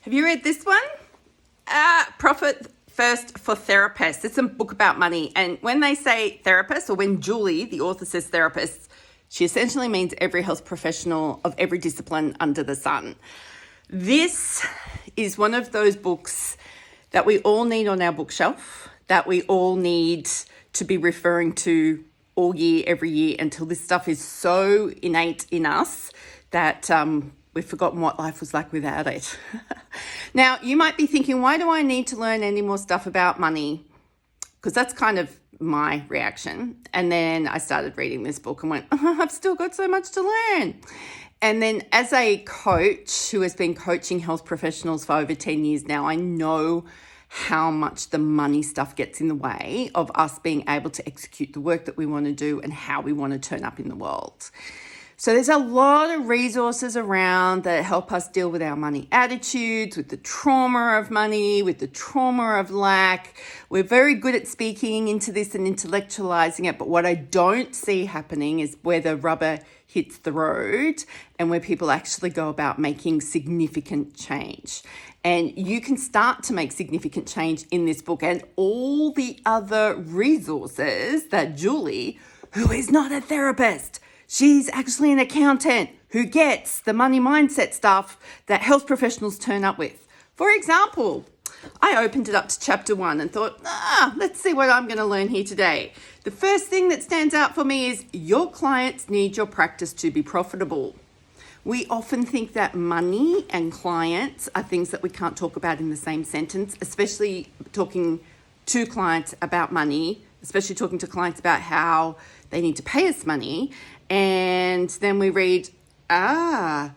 Have you read this one? Profit First for Therapists. It's a book about money. And when they say therapist, or when Julie, the author, says therapist, she essentially means every health professional of every discipline under the sun. This is one of those books that we all need on our bookshelf, that we all need to be referring to all year, every year, until this stuff is so innate in us that we've forgotten what life was like without it. Now, you might be thinking, why do I need to learn any more stuff about money? Because that's kind of my reaction. And then I started reading this book and went, I've still got so much to learn. And then as a coach who has been coaching health professionals for over 10 years now, I know how much the money stuff gets in the way of us being able to execute the work that we want to do and how we want to turn up in the world. So there's a lot of resources around that help us deal with our money attitudes, with the trauma of money, with the trauma of lack. We're very good at speaking into this and intellectualizing it, but what I don't see happening is where the rubber hits the road and where people actually go about making significant change. And you can start to make significant change in this book and all the other resources that Julie, who is not a therapist, she's actually an accountant who gets the money mindset stuff that health professionals turn up with. For example, I opened it up to chapter 1 and thought, let's see what I'm going to learn here today. The first thing that stands out for me is your clients need your practice to be profitable. We often think that money and clients are things that we can't talk about in the same sentence, especially talking to clients about money, especially talking to clients about how they need to pay us money. And then we read, our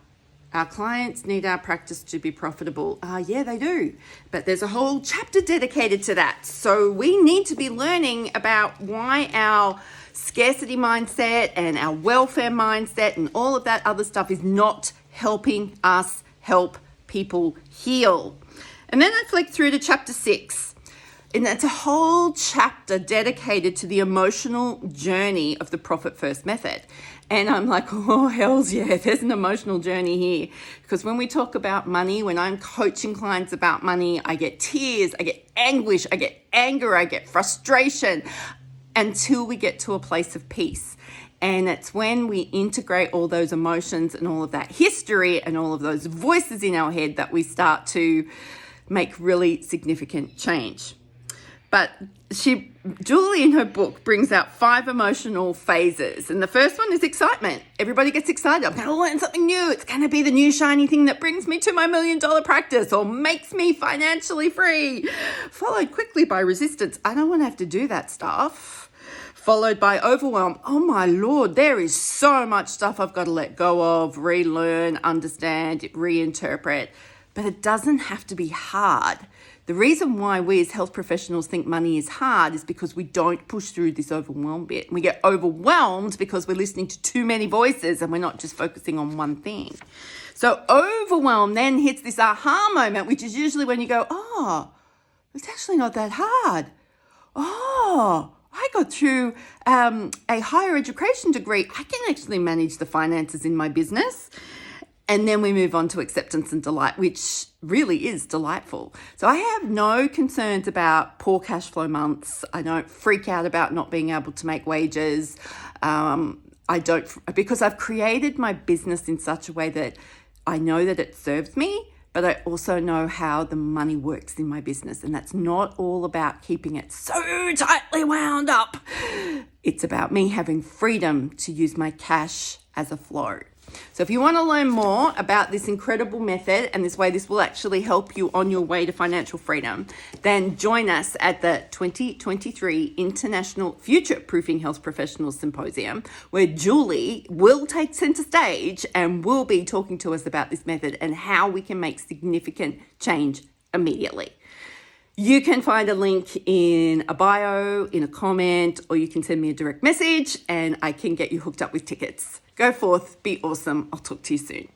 clients need our practice to be profitable. Yeah, they do. But there's a whole chapter dedicated to that. So we need to be learning about why our scarcity mindset and our welfare mindset and all of that other stuff is not helping us help people heal. And then I flicked through to chapter 6. And that's a whole chapter dedicated to the emotional journey of the Profit First method. And I'm like, oh, hells yeah, there's an emotional journey here. Because when we talk about money, when I'm coaching clients about money, I get tears, I get anguish, I get anger, I get frustration until we get to a place of peace. And it's when we integrate all those emotions and all of that history and all of those voices in our head that we start to make really significant change. But Julie in her book brings out 5 emotional phases. And the first one is excitement. Everybody gets excited. I'm going to learn something new. It's going to be the new shiny thing that brings me to my $1 million practice or makes me financially free. Followed quickly by resistance. I don't want to have to do that stuff. Followed by overwhelm. Oh my Lord, there is so much stuff I've got to let go of, relearn, understand, reinterpret. But it doesn't have to be hard. The reason why we as health professionals think money is hard is because we don't push through this overwhelm bit. We get overwhelmed because we're listening to too many voices and we're not just focusing on one thing. So overwhelm then hits this aha moment, which is usually when you go, it's actually not that hard. I got through a higher education degree. I can actually manage the finances in my business. And then we move on to acceptance and delight, which really is delightful. So I have no concerns about poor cash flow months. I don't freak out about not being able to make wages. Because I've created my business in such a way that I know that it serves me, but I also know how the money works in my business. And that's not all about keeping it so tightly wound up. It's about me having freedom to use my cash as a flow. So if you want to learn more about this incredible method and this way this will actually help you on your way to financial freedom, then join us at the 2023 International Future Proofing Health Professionals Symposium, where Julie will take center stage and will be talking to us about this method and how we can make significant change immediately. You can find a link in a bio, in a comment, or you can send me a direct message and I can get you hooked up with tickets. Go forth, be awesome. I'll talk to you soon.